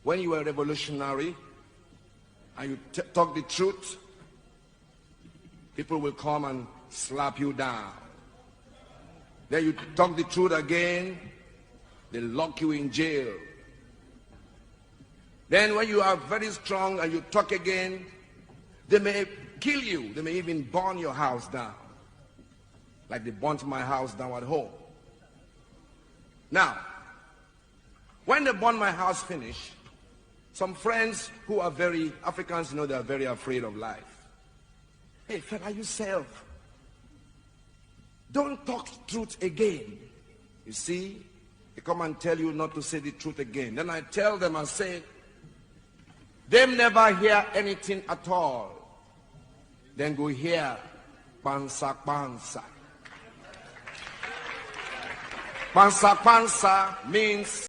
when you are revolutionary and you talk the truth, people will come and slap you down. Then you talk the truth again, they lock you in jail. Then when you are very strong and you talk again, they may kill you. They may even burn your house down, like they burnt my house down at home. Now, when they burn my house finish, some friends who are very Africans, they are very afraid of life. Hey, fella, yourself, don't talk truth again. You see, they come and tell you not to say the truth again. Then I tell them and say, they never hear anything at all. Then go hear pansa pansa. Pansa pansa means